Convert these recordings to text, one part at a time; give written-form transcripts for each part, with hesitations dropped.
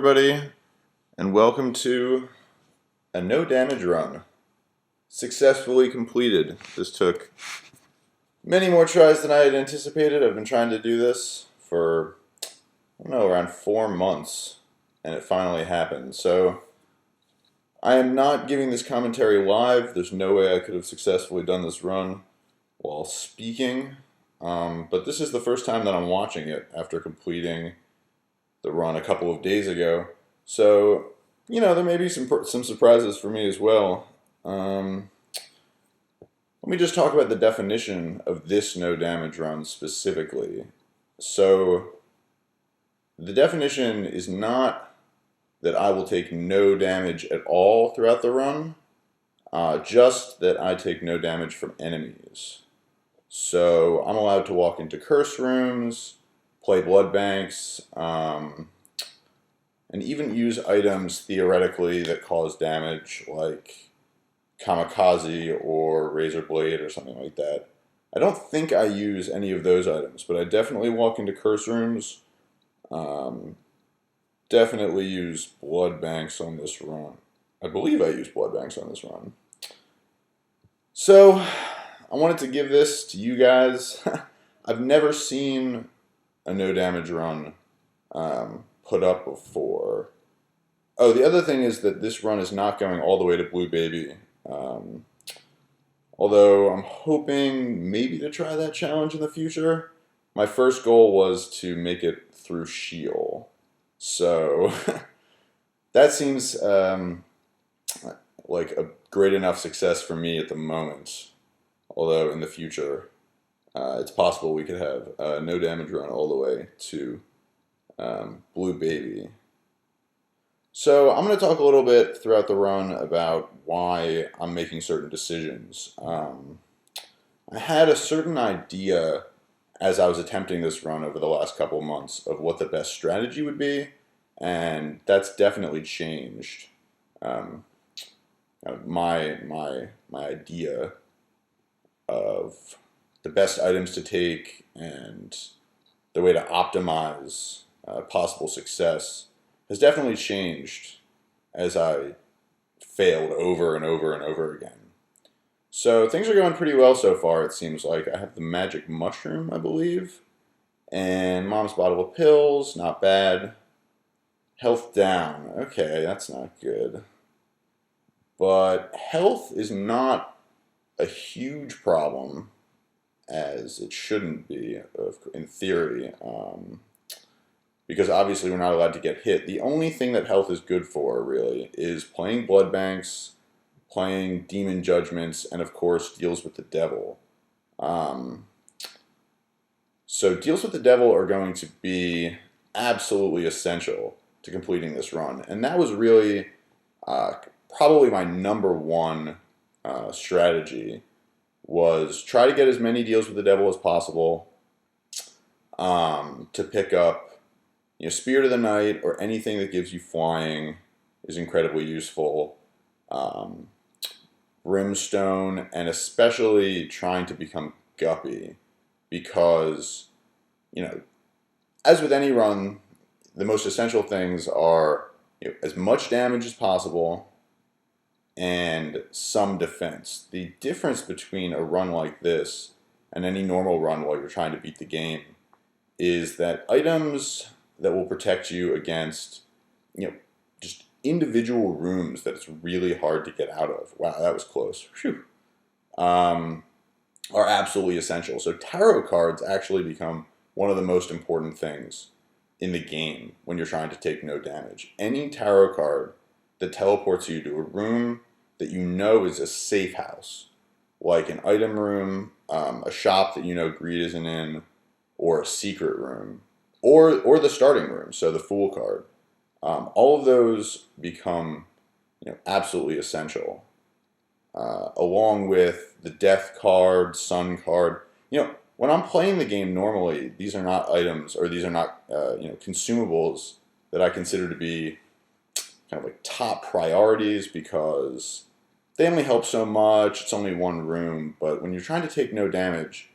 everybody, and welcome to a no damage run. Successfully completed. This took many more tries than I had anticipated. I've been trying to do this for, I don't know, around 4 months, and it finally happened. So, I am not giving this commentary live. There's no way I could have successfully done this run while speaking. But this is the first time that I'm watching it after completing the run a couple of days ago. So, you know, there may be some surprises for me as well. Let me just talk about the definition of this no damage run specifically. So, the definition is not that I will take no damage at all throughout the run, just that I take no damage from enemies. So, I'm allowed to walk into curse rooms, play blood banks, and even use items theoretically that cause damage, like kamikaze or razor blade or something like that. I don't think I use any of those items, but I definitely walk into curse rooms. Definitely use blood banks on this run. I believe I use blood banks on this run. So, I wanted to give this to you guys. I've never seen a no damage run put up before. Oh, the other thing is that this run is not going all the way to Blue Baby. Although I'm hoping maybe to try that challenge in the future. My first goal was to make it through Sheol. So that seems like a great enough success for me at the moment. Although in the future, it's possible we could have a no damage run all the way to Blue Baby. So I'm going to talk a little bit throughout the run about why I'm making certain decisions. I had a certain idea as I was attempting this run over the last couple of months of what the best strategy would be, and that's definitely changed. My idea of the best items to take and the way to optimize possible success has definitely changed as I failed over and over and over again. So things are going pretty well so far, it seems like. I have the magic mushroom, I believe, and mom's bottle of pills, not bad. Health down, okay, that's not good. But health is not a huge problem, as it shouldn't be, in theory. Because obviously we're not allowed to get hit. The only thing that health is good for, really, is playing blood banks, playing demon judgments, and of course deals with the devil. So deals with the devil are going to be absolutely essential to completing this run. And that was really probably my number one strategy, was try to get as many deals with the devil as possible to pick up, Spirit of the Night or anything that gives you flying is incredibly useful. Brimstone, and especially trying to become Guppy, because, as with any run, the most essential things are as much damage as possible and some defense. The difference between a run like this and any normal run while you're trying to beat the game is that items that will protect you against, just individual rooms that it's really hard to get out of. Wow, that was close. Phew. Are absolutely essential. So tarot cards actually become one of the most important things in the game when you're trying to take no damage. Any tarot card that teleports you to a room that you know is a safe house, like an item room, a shop that greed isn't in, or a secret room, or the starting room, so the Fool card. All of those become absolutely essential, along with the Death card, Sun card. When I'm playing the game normally, these are not items, or these are not consumables that I consider to be kind of like top priorities, because they only help so much. It's only one room, but when you're trying to take no damage,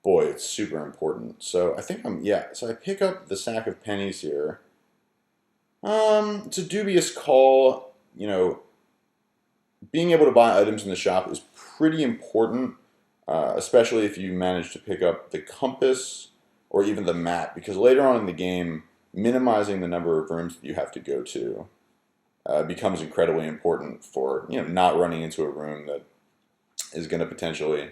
boy, it's super important. So I think so I pick up the sack of pennies here. It's a dubious call. You know, being able to buy items in the shop is pretty important, especially if you manage to pick up the compass or even the map, because later on in the game, minimizing the number of rooms that you have to go to becomes incredibly important for not running into a room that is going to potentially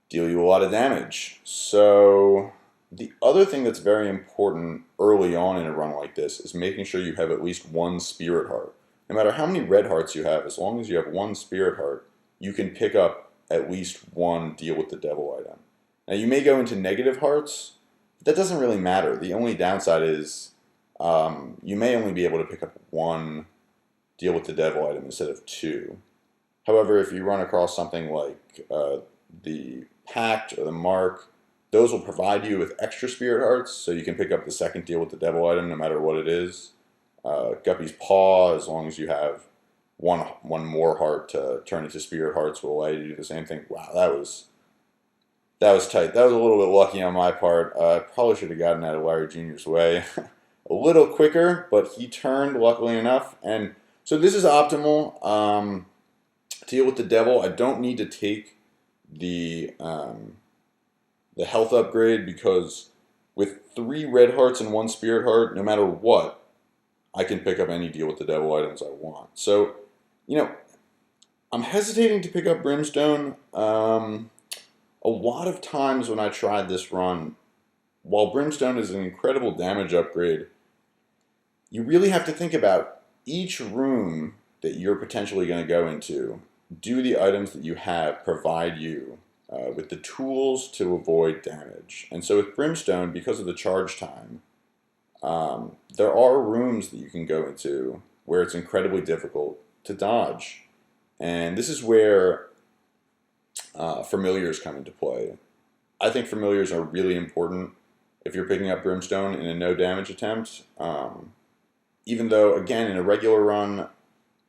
deal you a lot of damage. So the other thing that's very important early on in a run like this is making sure you have at least one spirit heart. No matter how many red hearts you have, as long as you have one spirit heart, you can pick up at least one deal with the devil item. Now you may go into negative hearts, but that doesn't really matter. The only downside is you may only be able to pick up one deal with the devil item instead of two. However, if you run across something like the Pact or the Mark, those will provide you with extra spirit hearts, so you can pick up the second deal with the devil item no matter what it is. Guppy's Paw, as long as you have one more heart to turn into spirit hearts, will allow you to do the same thing. Wow, that was tight. That was a little bit lucky on my part. I probably should have gotten out of Larry Jr.'s way a little quicker, but he turned, luckily enough. And so this is optimal. Deal with the devil, I don't need to take the health upgrade, because with 3 red hearts and 1 spirit heart, no matter what, I can pick up any deal with the devil items I want. So, I'm hesitating to pick up Brimstone. A lot of times when I tried this run, while Brimstone is an incredible damage upgrade, you really have to think about each room that you're potentially going to go into. Do the items that you have provide you with the tools to avoid damage? And so with Brimstone, because of the charge time, there are rooms that you can go into where it's incredibly difficult to dodge. And this is where familiars come into play. I think familiars are really important if you're picking up Brimstone in a no damage attempt. Even though, again, in a regular run,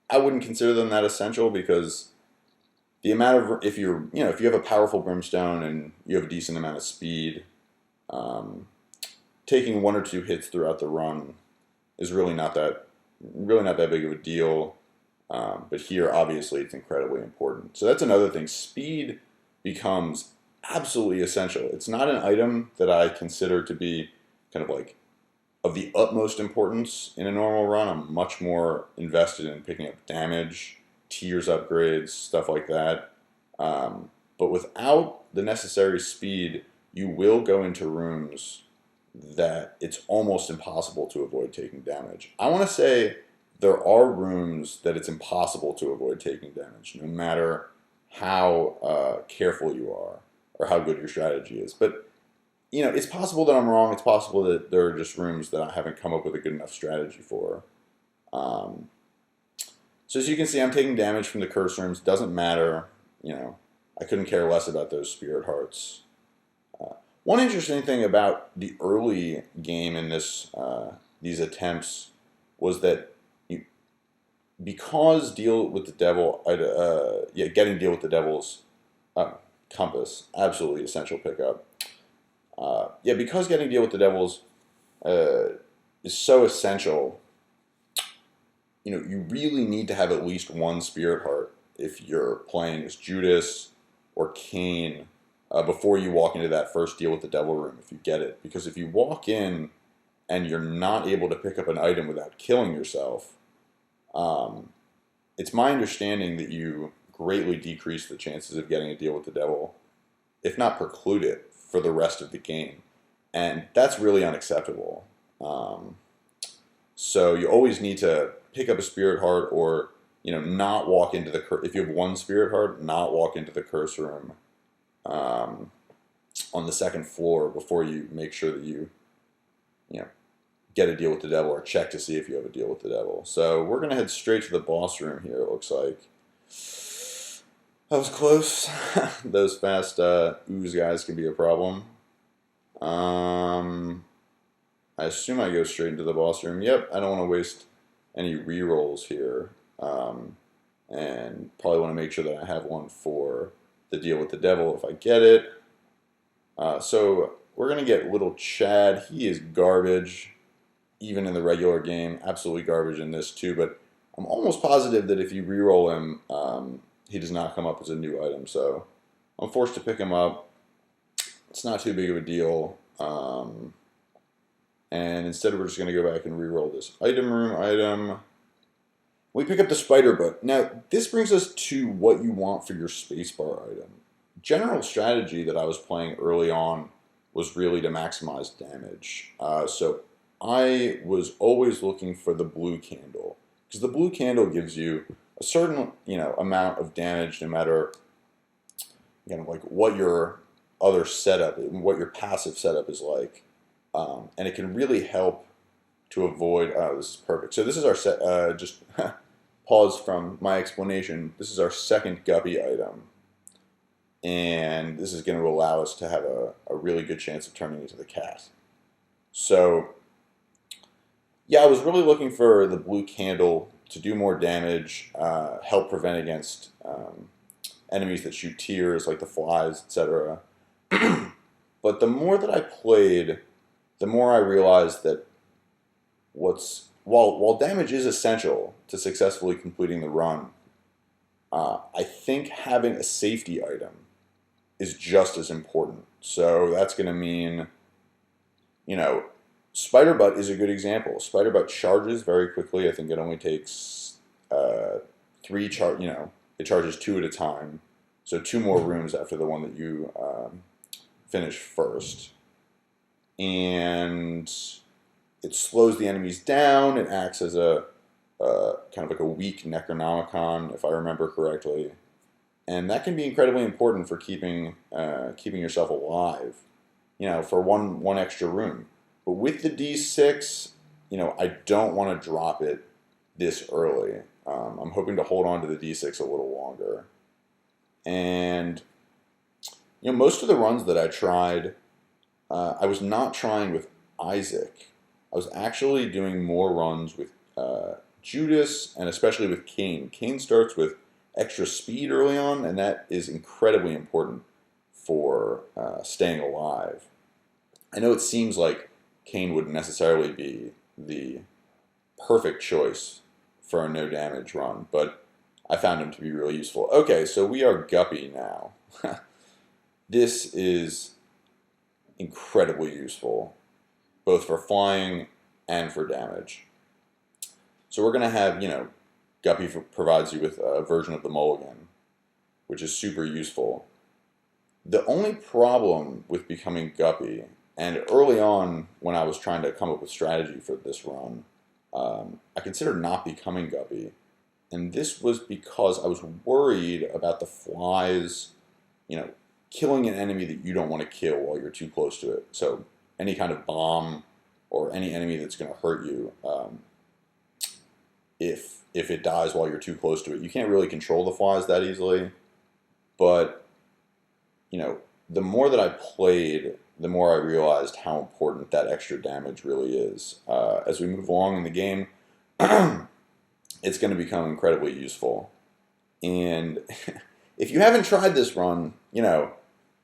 I wouldn't consider them that essential, because the amount of, if you have a powerful Brimstone and you have a decent amount of speed, taking 1 or 2 hits throughout the run is really not that big of a deal. But here, obviously, it's incredibly important. So that's another thing. Speed becomes absolutely essential. It's not an item that I consider to be kind of like of the utmost importance in a normal run. I'm much more invested in picking up damage, tiers upgrades, stuff like that. But without the necessary speed, you will go into rooms that it's almost impossible to avoid taking damage. I want to say there are rooms that it's impossible to avoid taking damage, no matter how careful you are or how good your strategy is. But it's possible that I'm wrong. It's possible that there are just rooms that I haven't come up with a good enough strategy for. So as you can see, I'm taking damage from the curse rooms. Doesn't matter. I couldn't care less about those spirit hearts. One interesting thing about the early game in these attempts was that because deal with the devil, getting deal with the devil's compass, absolutely essential pickup. Because getting deal with the devils is so essential, you really need to have at least 1 spirit heart if you're playing as Judas or Cain before you walk into that first deal with the devil room, if you get it. Because if you walk in and you're not able to pick up an item without killing yourself, it's my understanding that you greatly decrease the chances of getting a deal with the devil, if not preclude it, for the rest of the game. And that's really unacceptable. So you always need to pick up a spirit heart, or not walk into the if you have 1 spirit heart, not walk into the curse room on the 2nd floor before you make sure that you get a deal with the devil, or check to see if you have a deal with the devil. So we're gonna head straight to the boss room here. It looks like that was close. Those fast ooze guys can be a problem. I assume I go straight into the boss room. Yep, I don't want to waste any rerolls here. And probably want to make sure that I have one for the deal with the devil if I get it. So we're going to get little Chad. He is garbage. even in the regular game. Absolutely garbage in this too, but I'm almost positive that if you reroll him, he does not come up as a new item. So I'm forced to pick him up. It's not too big of a deal. And instead we're just going to go back and reroll this item room item. We pick up the spider book. Now, this brings us to what you want for your spacebar item. General strategy that I was playing early on was really to maximize damage. So I was always looking for the blue candle, because the blue candle gives you a certain amount of damage no matter like what your other setup and what your passive setup is like. And it can really help to avoid, this is perfect. So this is our set, just pause from my explanation. This is our second guppy item. And this is going to allow us to have a really good chance of turning into the cat. So, yeah, I was really looking for the blue candle to do more damage, help prevent against enemies that shoot tears, like the flies, etc. But the more that I played, the more I realized that while damage is essential to successfully completing the run, I think having a safety item is just as important. So that's going to mean, Spider Butt is a good example. Spider Butt charges very quickly. I think it only takes 3 it charges 2 at a time. So 2 more rooms after the one that you finish first. And it slows the enemies down. It acts as a kind of like a weak Necronomicon, if I remember correctly. And that can be incredibly important for keeping yourself alive, for one extra room. But with the D6, I don't want to drop it this early. I'm hoping to hold on to the D6 a little longer. And, most of the runs that I tried, I was not trying with Isaac. I was actually doing more runs with Judas, and especially with Cain. Cain starts with extra speed early on, and that is incredibly important for staying alive. I know it seems like Cain wouldn't necessarily be the perfect choice for a no damage run, but I found him to be really useful. Okay, so we are Guppy now. This is incredibly useful, both for flying and for damage. So we're going to have, Guppy provides you with a version of the mulligan, which is super useful. The only problem with becoming Guppy, and early on when I was trying to come up with strategy for this run, I considered not becoming Guppy. And this was because I was worried about the flies, killing an enemy that you don't want to kill while you're too close to it. So any kind of bomb or any enemy that's going to hurt you, if it dies while you're too close to it. You can't really control the flies that easily. But, the more that I played, the more I realized how important that extra damage really is. As we move along in the game, it's going to become incredibly useful. And if you haven't tried this run,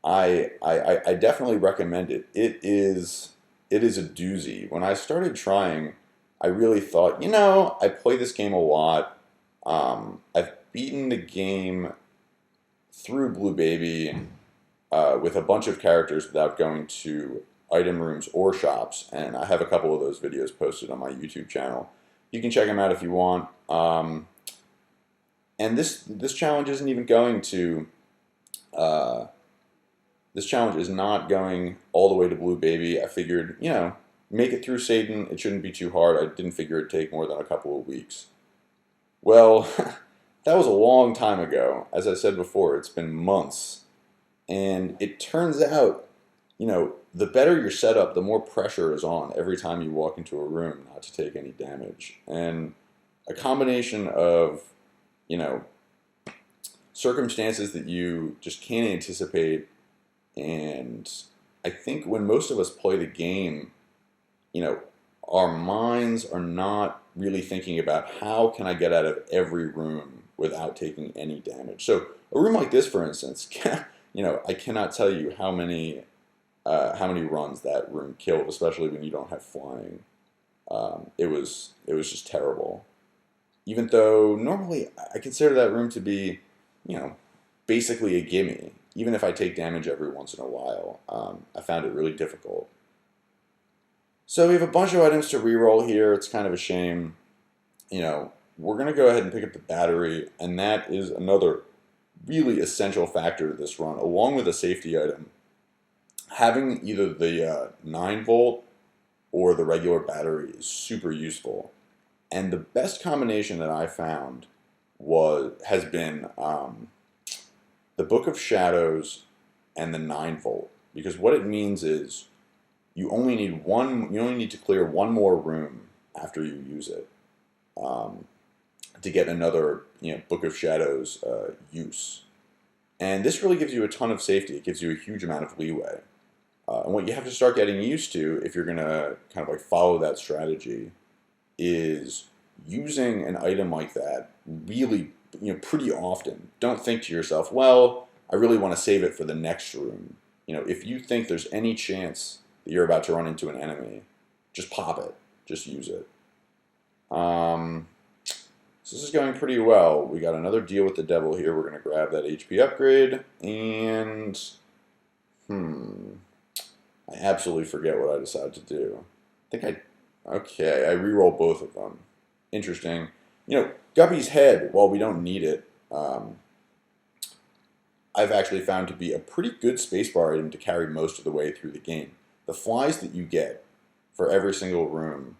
I definitely recommend it. It is a doozy. When I started trying, I really thought, I play this game a lot. I've beaten the game through Blue Baby with a bunch of characters without going to item rooms or shops, and I have a couple of those videos posted on my YouTube channel. You can check them out if you want. And this challenge isn't even going to. This challenge is not going all the way to Blue Baby. I figured, make it through Satan. It shouldn't be too hard. I didn't figure it'd take more than a couple of weeks. Well, that was a long time ago. As I said before, it's been months. And it turns out, the better your setup, the more pressure is on every time you walk into a room not to take any damage. And a combination of, circumstances that you just can't anticipate. And I think when most of us play the game, our minds are not really thinking about how can I get out of every room without taking any damage. So a room like this, for instance, I cannot tell you how many runs that room killed, especially when you don't have flying. It was just terrible. Even though normally I consider that room to be, you know, basically a gimme. Even if I take damage every once in a while, I found it really difficult. So we have a bunch of items to reroll here. It's kind of a shame. We're going to go ahead and pick up the battery, and that is another really essential factor to this run, along with a safety item. Having either the 9-volt or the regular battery is super useful. And the best combination that I found has been the Book of Shadows and the 9-volt. Because what it means is you only need to clear one more room after you use it to get another Book of Shadows use. And this really gives you a ton of safety. It gives you a huge amount of leeway. And what you have to start getting used to, if you're going to kind of like follow that strategy, is using an item like that really, pretty often. Don't think to yourself, well, I really want to save it for the next room. If you think there's any chance that you're about to run into an enemy, just pop it. Just use it. So this is going pretty well. We got another deal with the devil here. We're going to grab that HP upgrade, and I absolutely forget what I decided to do. Okay, I reroll both of them. Interesting. Guppy's head, while we don't need it, I've actually found to be a pretty good spacebar item to carry most of the way through the game. The flies that you get for every single room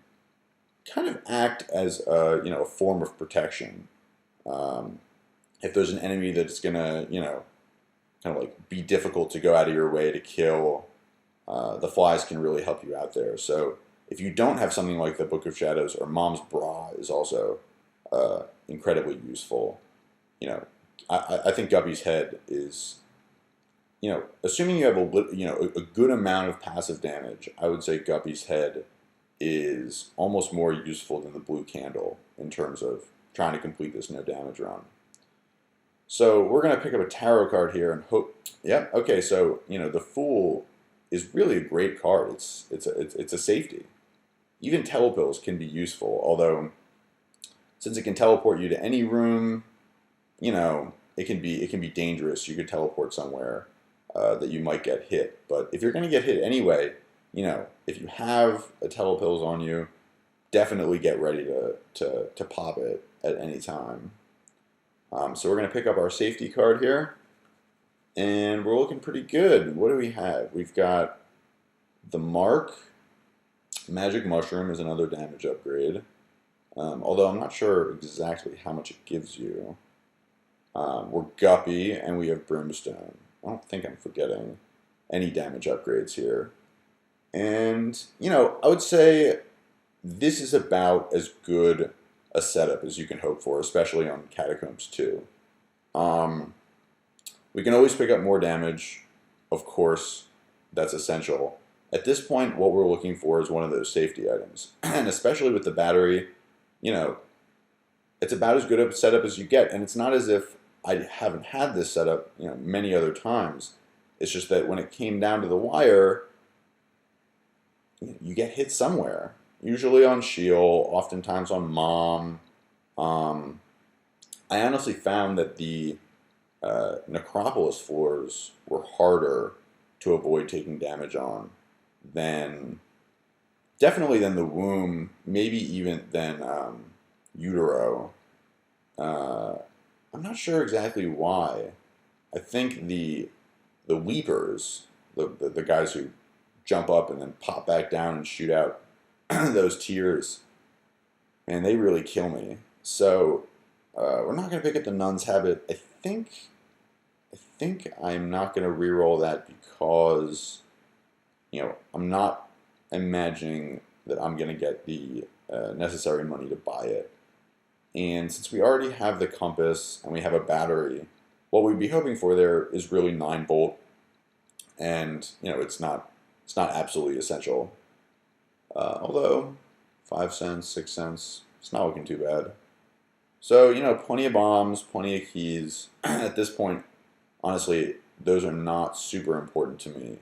kind of act as a form of protection. If there's an enemy that's gonna kind of like be difficult to go out of your way to kill, the flies can really help you out there. So if you don't have something like the Book of Shadows, or Mom's Bra is also incredibly useful. I think Guppy's head is, assuming you have a good amount of passive damage, I would say Guppy's head is almost more useful than the blue candle in terms of trying to complete this no damage run. So we're going to pick up a tarot card here and hope. Yep. Okay. So the Fool is really a great card. It's a safety. Even telepills can be useful, although since it can teleport you to any room, it can be dangerous. You could teleport somewhere that you might get hit. But if you're going to get hit anyway, if you have a telepills on you, definitely get ready to pop it at any time. So we're going to pick up our safety card here, and we're looking pretty good. What do we have? We've got the Mark. Magic Mushroom is another damage upgrade, although I'm not sure exactly how much it gives you. We're Guppy, and we have Brimstone. I don't think I'm forgetting any damage upgrades here. And, I would say this is about as good a setup as you can hope for, especially on Catacombs 2. We can always pick up more damage. Of course, that's essential. At this point, what we're looking for is one of those safety items. And especially with the battery, it's about as good a setup as you get. And it's not as if I haven't had this setup, many other times. It's just that when it came down to the wire, you get hit somewhere. Usually on Shield, oftentimes on Mom. I honestly found that the Necropolis floors were harder to avoid taking damage on definitely than the Womb, maybe even than Utero. I'm not sure exactly why. I think the Leapers, the guys who jump up and then pop back down and shoot out those tears, man, they really kill me. So we're not going to pick up the Nun's Habit. I think I'm not going to reroll that because I'm not imagining that I'm going to get the necessary money to buy it. And since we already have the compass and we have a battery, what we'd be hoping for there is really 9-volt, and it's not absolutely essential. Although 5 cents, 6 cents, it's not looking too bad. So plenty of bombs, plenty of keys. At this point, honestly, those are not super important to me.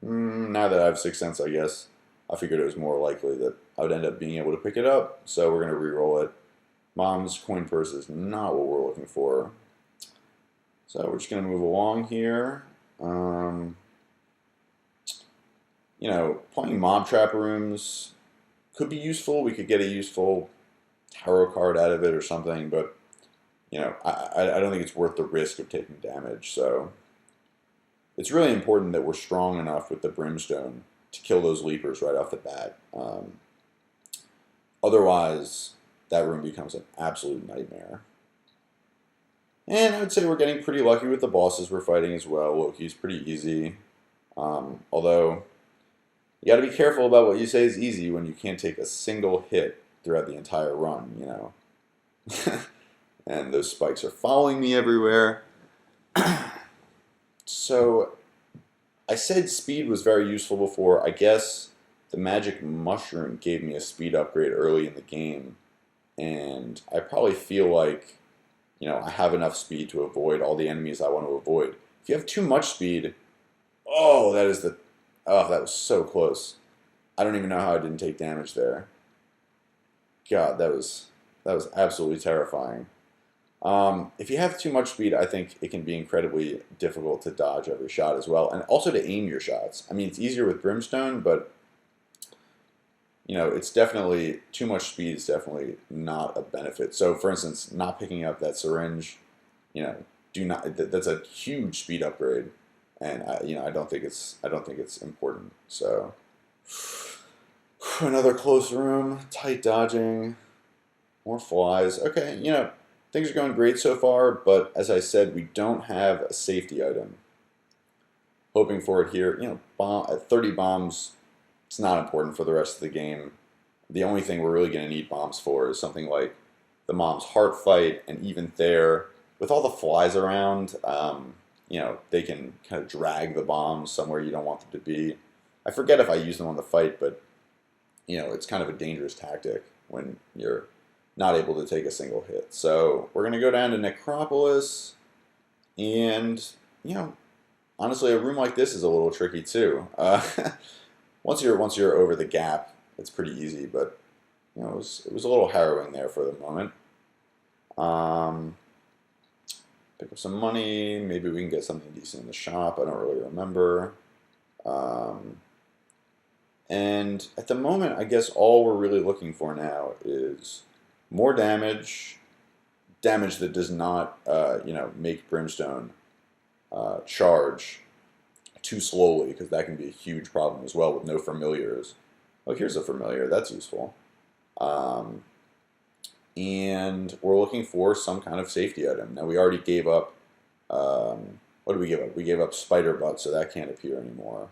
Now that I have 6 cents, I guess I figured it was more likely that I would end up being able to pick it up, so we're going to re-roll it. Mom's coin purse is not what we're looking for. So we're just going to move along here. You know, playing mob trap rooms could be useful. We could get a useful tarot card out of it or something, but you know, I don't think it's worth the risk of taking damage. So it's really important that we're strong enough with the Brimstone to kill those leapers right off the bat. Otherwise, that room becomes an absolute nightmare. And I would say we're getting pretty lucky with the bosses we're fighting as well. Loki's pretty easy. Although, you gotta be careful about what you say is easy when you can't take a single hit throughout the entire run, you know. And those spikes are following me everywhere. So, I said speed was very useful before. I guess the magic mushroom gave me a speed upgrade early in the game. And I probably feel like, you know, I have enough speed to avoid all the enemies I want to avoid. If you have too much speed, oh, that was so close. I don't even know how I didn't take damage there. God, that was absolutely terrifying. If you have too much speed, I think it can be incredibly difficult to dodge every shot as well, and also to aim your shots. I mean, it's easier with Brimstone, but you know, it's definitely too much speed is definitely not a benefit. So, for instance, not picking up that syringe, you know, that's a huge speed upgrade, and you know, I don't think it's important. So, another close room, tight dodging, more flies. Okay, you know, things are going great so far, but as I said, we don't have a safety item. Hoping for it here, you know, 30 bombs. It's not important for the rest of the game. The only thing we're really going to need bombs for is something like the Mom's Heart fight, and even there, with all the flies around, you know, they can kind of drag the bombs somewhere you don't want them to be. I forget if I use them on the fight, but, you know, it's kind of a dangerous tactic when you're not able to take a single hit. So we're going to go down to Necropolis, and, you know, honestly, a room like this is a little tricky too. Once you're over the gap, it's pretty easy, but you know, it was a little harrowing there for the moment. Pick up some money. Maybe we can get something decent in the shop. I don't really remember. And at the moment, I guess all we're really looking for now is more damage that does not, you know, make Brimstone charge too slowly, because that can be a huge problem as well with no familiars. Oh, here's a familiar. That's useful. And we're looking for some kind of safety item. Now, we already gave up... what did we give up? We gave up Spider Butt, so that can't appear anymore.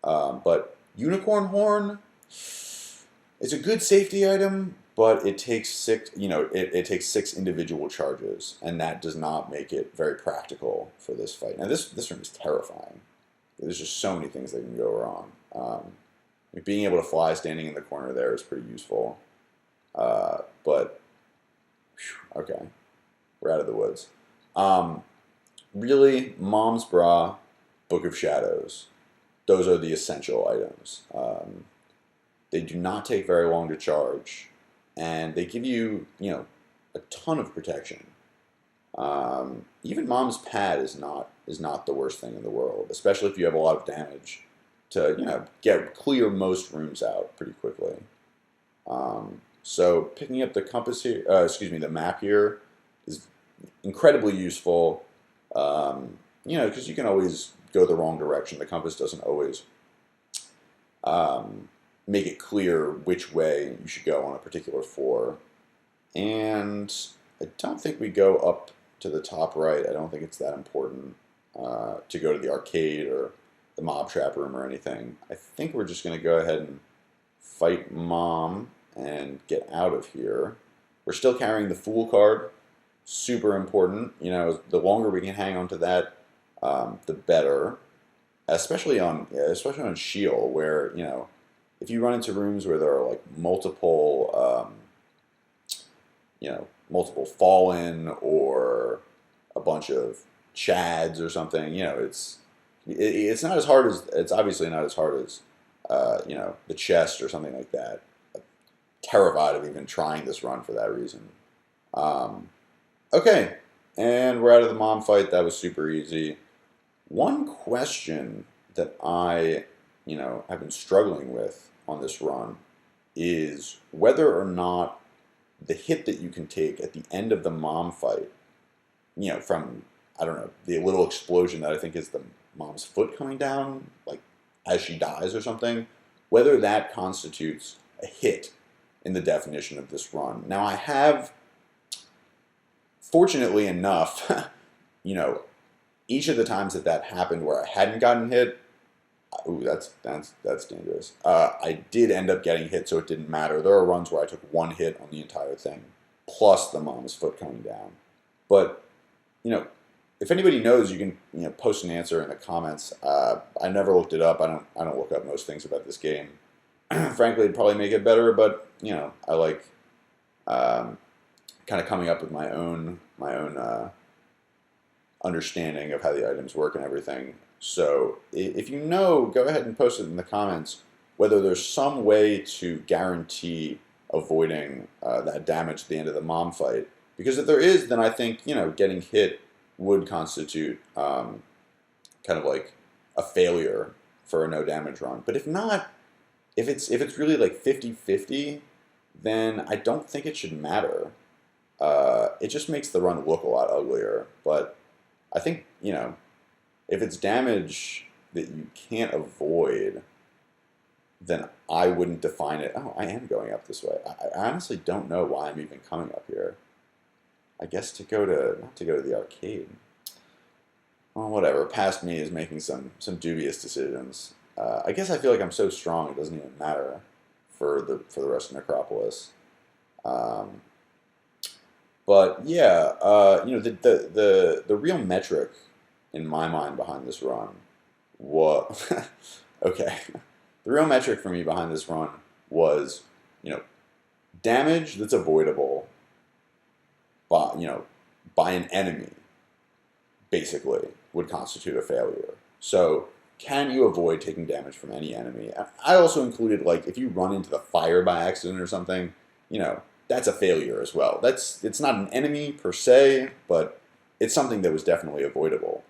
But Unicorn Horn is a good safety item, but it takes 6, you know, it takes 6 individual charges, and that does not make it very practical for this fight. Now, this room is terrifying. There's just so many things that can go wrong. Being able to fly standing in the corner there is pretty useful. But, whew, okay, we're out of the woods. Really, Mom's Bra, Book of Shadows. Those are the essential items. They do not take very long to charge, and they give you, you know, a ton of protection. Even Mom's Pad is not the worst thing in the world, especially if you have a lot of damage to, you know, clear most rooms out pretty quickly. So picking up the compass here, the map here is incredibly useful. You know, because you can always go the wrong direction. The compass doesn't always make it clear which way you should go on a particular floor. And I don't think we go up to the top right. I don't think it's that important to go to the arcade or the mob trap room or anything. I think we're just going to go ahead and fight Mom and get out of here. We're still carrying the Fool card. Super important. You know, the longer we can hang on to that, the better. Especially on Shield, where, you know, if you run into rooms where there are like multiple, you know, multiple Fallen or a bunch of Chads or something, you know, it's not as hard as, it's obviously not as hard as you know, the chest or something like that. Terrified of even trying this run for that reason. Okay, and we're out of the mom fight. That was super easy. One question that I, you know, have been struggling with on this run is whether or not the hit that you can take at the end of the mom fight, you know, from, I don't know, the little explosion that I think is the mom's foot coming down, like as she dies or something, whether that constitutes a hit in the definition of this run. Now, I have, fortunately enough, you know, each of the times that that happened where I hadn't gotten hit, ooh, that's dangerous. I did end up getting hit, so it didn't matter. There are runs where I took one hit on the entire thing, plus the mom's foot coming down. But, you know, if anybody knows, you can, you know, post an answer in the comments. I never looked it up. I don't look up most things about this game. Frankly, it'd probably make it better, but you know, I like kind of coming up with my own understanding of how the items work and everything. So if you know, go ahead and post it in the comments whether there's some way to guarantee avoiding that damage at the end of the mom fight. Because if there is, then I think, you know, getting hit would constitute kind of like a failure for a no damage run. But if not, if it's really like 50-50, then I don't think it should matter. It just makes the run look a lot uglier. But I think, you know, if it's damage that you can't avoid, then I wouldn't define it. Oh, I am going up this way. I honestly don't know why I'm even coming up here. I guess to go to, not to go to the arcade. Well, whatever. Past me is making some dubious decisions. I guess I feel like I'm so strong it doesn't even matter for the rest of Necropolis. But yeah, you know, the real metric in my mind behind this run was okay. The real metric for me behind this run was, you know, damage that's avoidable by, you know, by an enemy, basically, would constitute a failure. So, can you avoid taking damage from any enemy? I also included, like, if you run into the fire by accident or something, you know, that's a failure as well. It's not an enemy per se, but it's something that was definitely avoidable.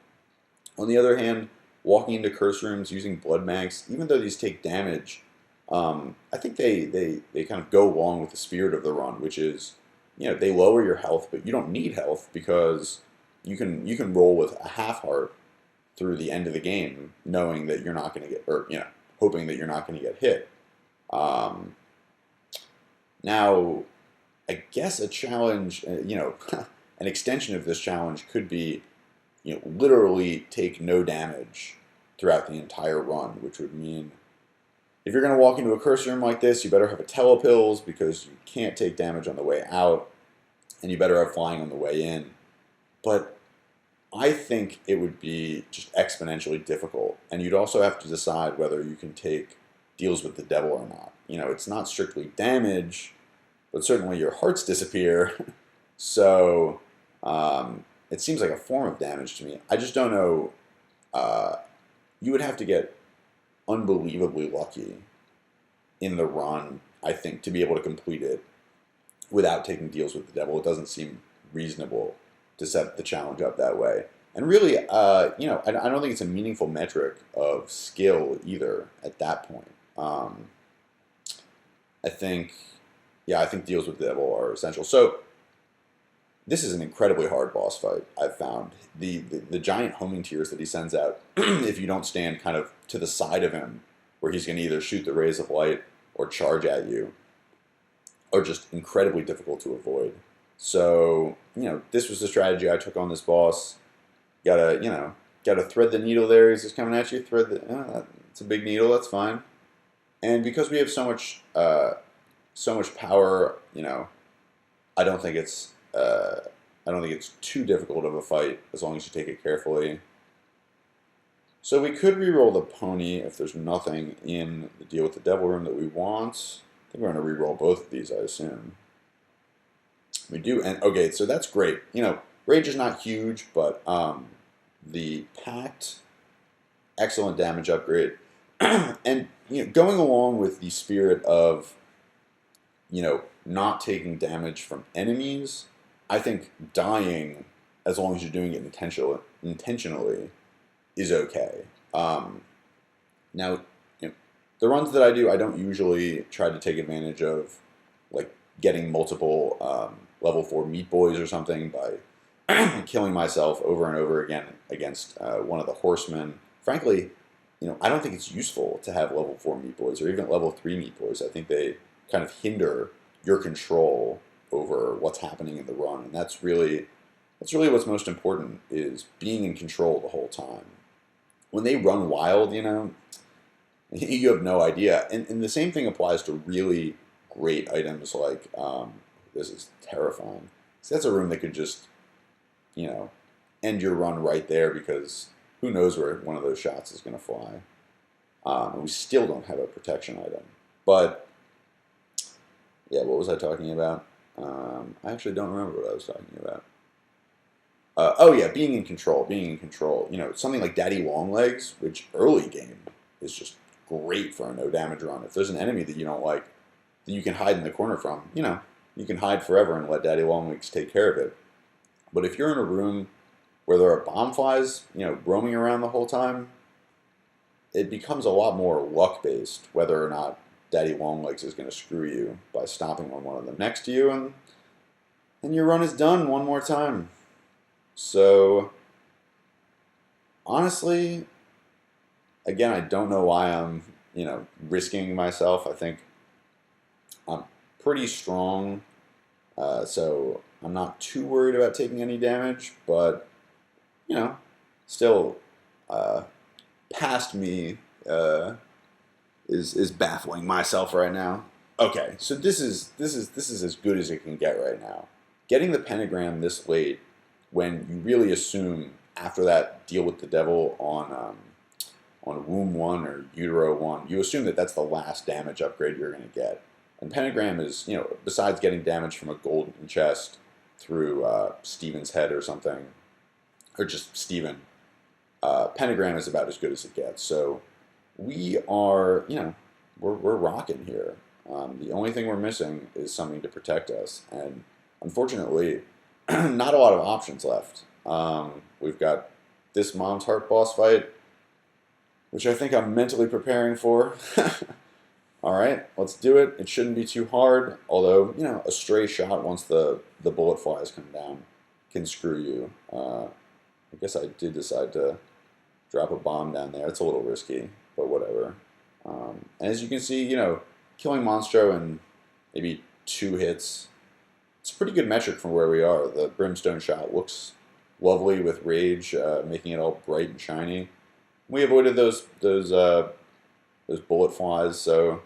On the other hand, walking into curse rooms using blood mags, even though these take damage, I think they kind of go along with the spirit of the run, which is, you know, they lower your health, but you don't need health because you can roll with a half heart through the end of the game, knowing that you're not going to get, or, you know, hoping that you're not going to get hit. Now, I guess a challenge, you know, an extension of this challenge could be, you know, literally take no damage throughout the entire run, which would mean if you're going to walk into a curse room like this, you better have a telepills because you can't take damage on the way out, and you better have flying on the way in. But I think it would be just exponentially difficult, and you'd also have to decide whether you can take deals with the devil or not. You know, it's not strictly damage, but certainly your hearts disappear, so it seems like a form of damage to me. I just don't know. You would have to get unbelievably lucky in the run, I think, to be able to complete it without taking deals with the devil. It doesn't seem reasonable to set the challenge up that way. And really, you know, I don't think it's a meaningful metric of skill either at that point. I think deals with the devil are essential. So this is an incredibly hard boss fight, I've found. The giant homing tears that he sends out, if you don't stand kind of to the side of him, where he's going to either shoot the rays of light or charge at you, are just incredibly difficult to avoid. So, you know, this was the strategy I took on this boss. Gotta thread the needle there. He's just coming at you. It's a big needle. That's fine. And because we have so much power, you know, I don't think it's too difficult of a fight as long as you take it carefully. So we could reroll the pony if there's nothing in the deal with the devil room that we want. I think we're going to reroll both of these, I assume. We do, and okay, so that's great. You know, rage is not huge, but the pact, excellent damage upgrade. And going along with the spirit of, not taking damage from enemies, I think dying, as long as you're doing it intentionally, is okay. Now, the runs that I do, I don't usually try to take advantage of, like, getting multiple level 4 Meat Boys or something by killing myself over and over again against one of the horsemen. Frankly, I don't think it's useful to have level 4 Meat Boys or even level 3 Meat Boys. I think they kind of hinder your control over what's happening in the run, and that's really what's most important, is being in control the whole time. When they run wild, you have no idea. And the same thing applies to really great items like, this is terrifying. So that's a room that could just, end your run right there, because who knows where one of those shots is going to fly. And we still don't have a protection item. But, yeah, what was I talking about? I actually don't remember what I was talking about. Oh, yeah, being in control. Something like Daddy Longlegs, which early game is just great for a no damage run. If there's an enemy that you don't like, that you can hide in the corner from, you can hide forever and let Daddy Longlegs take care of it. But if you're in a room where there are bomb flies, roaming around the whole time, it becomes a lot more luck-based, whether or not Daddy Longlegs is going to screw you by stomping on one of them next to you, and your run is done one more time. So, honestly, again, I don't know why I'm, risking myself. I think I'm pretty strong, so I'm not too worried about taking any damage, but, still, past me is baffling myself right now. Okay, so this is as good as it can get right now. Getting the pentagram this late, when you really assume after that deal with the devil on Womb 1 or Utero 1, you assume that that's the last damage upgrade you're going to get. And pentagram is, besides getting damage from a golden chest through Stephen's head or something, or just Stephen, pentagram is about as good as it gets. So we are, we're rocking here. The only thing we're missing is something to protect us, and unfortunately, not a lot of options left. We've got this Mom's Heart boss fight, which I think I'm mentally preparing for. Alright, let's do it. It shouldn't be too hard, although, a stray shot once the bullet flies come down can screw you. I guess I did decide to drop a bomb down there. It's a little risky, but whatever. And as you can see, killing Monstro in maybe 2 hits, it's a pretty good metric from where we are. The Brimstone shot looks lovely with rage, making it all bright and shiny. We avoided those bullet flies, so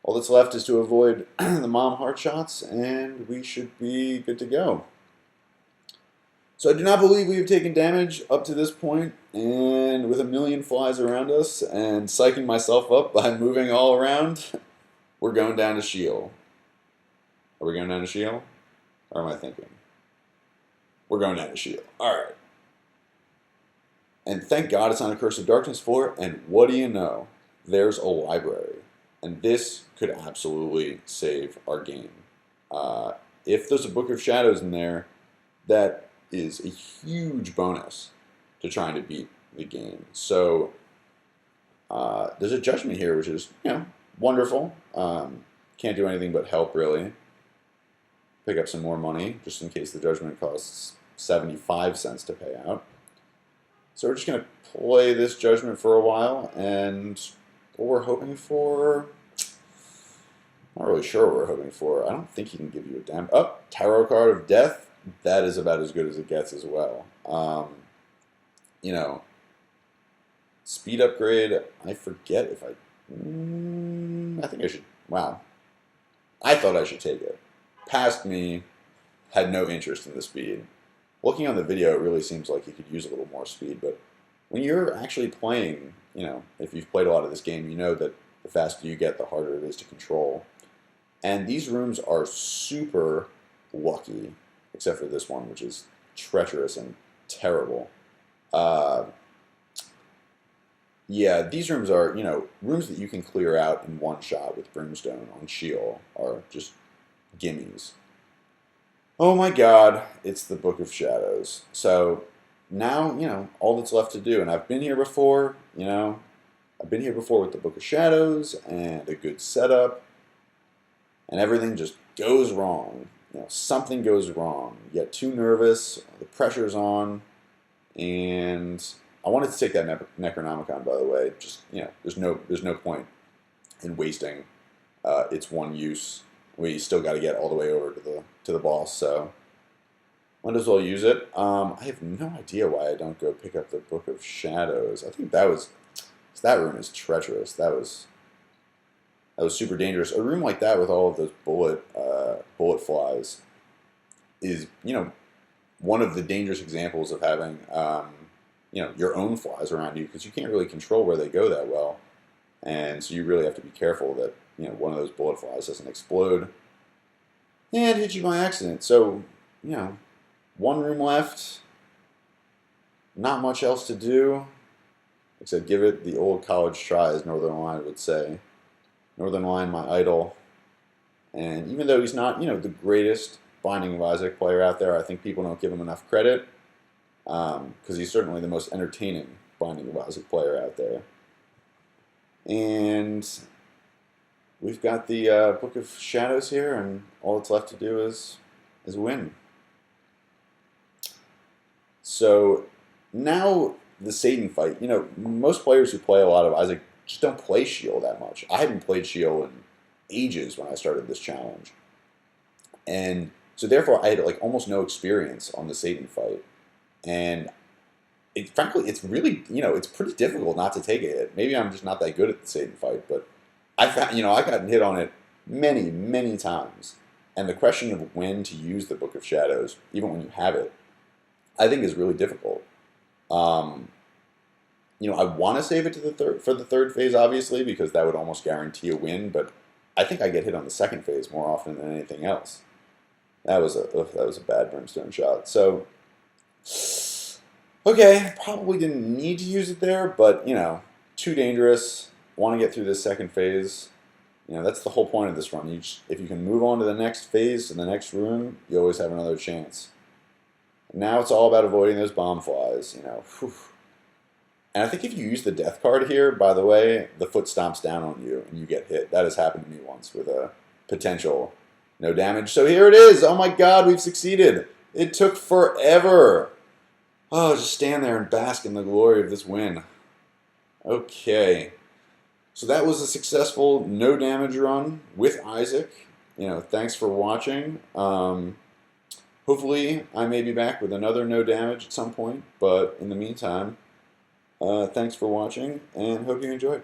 all that's left is to avoid the Mom Heart shots, and we should be good to go. So I do not believe we have taken damage up to this point, and with a million flies around us, and psyching myself up by moving all around, we're going down to Sheol. Are we going down to Sheol? Or am I thinking? We're going down to Sheol. Alright. And thank God it's on a Curse of Darkness 4, and what do you know? There's a library. And this could absolutely save our game. If there's a Book of Shadows in there, that is a huge bonus to trying to beat the game. So, there's a Judgment here, which is, wonderful. Can't do anything but help, really. Pick up some more money, just in case the Judgment costs 75 cents to pay out. So we're just going to play this Judgment for a while, and what we're hoping for, not really sure what we're hoping for. I don't think he can give you a damn. Oh, Tarot card of Death. That is about as good as it gets as well. Speed upgrade. I forget if I think I should. Wow. I thought I should take it. Past me had no interest in the speed. Looking on the video, it really seems like you could use a little more speed, but when you're actually playing, if you've played a lot of this game, you know that the faster you get, the harder it is to control. And these rooms are super lucky, except for this one, which is treacherous and terrible. Yeah, these rooms are, rooms that you can clear out in one shot with Brimstone on Sheol are just gimmies. Oh my god, it's the Book of Shadows. So now, all that's left to do, and I've been here before, I've been here before with the Book of Shadows and a good setup, and everything just goes wrong. Something goes wrong. You get too nervous, the pressure's on, and I wanted to take that Necronomicon, by the way. Just, there's no point in wasting its one use. We still got to get all the way over to the boss, so might as well use it. I have no idea why I don't go pick up the Book of Shadows. I think that room is treacherous. That was super dangerous. A room like that with all of those bullet flies is, one of the dangerous examples of having, your own flies around you, because you can't really control where they go that well. And so you really have to be careful that, one of those bullet flies doesn't explode and hit you by accident. So, one room left, not much else to do, except give it the old college try, as Northern Lion would say. Northern Lion, my idol. And even though he's not, the greatest Binding of Isaac player out there, I think people don't give him enough credit, because he's certainly the most entertaining Binding of Isaac player out there. And we've got the Book of Shadows here, and all that's left to do is win. So now the Satan fight. Most players who play a lot of Isaac just don't play Sheol that much. I hadn't played Sheol in ages when I started this challenge. And so therefore I had almost no experience on the Satan fight. And frankly, it's really, it's pretty difficult not to take a hit. Maybe I'm just not that good at the Satan fight, but I found, I got hit on it many, many times. And the question of when to use the Book of Shadows, even when you have it, I think is really difficult. I want to save it to for the third phase, obviously, because that would almost guarantee a win. But I think I get hit on the second phase more often than anything else. That was a bad Brimstone shot. So, okay, probably didn't need to use it there, but too dangerous. Want to get through this second phase. That's the whole point of this run. If you can move on to the next phase and the next room, you always have another chance. Now it's all about avoiding those bomb flies. Whew. And I think if you use the death card here, by the way, the foot stomps down on you and you get hit. That has happened to me once with a potential no damage. So here it is. Oh my god, we've succeeded. It took forever. Oh, just stand there and bask in the glory of this win. Okay. So that was a successful no damage run with Isaac. Thanks for watching. Hopefully I may be back with another no damage at some point, but in the meantime, thanks for watching, and hope you enjoyed.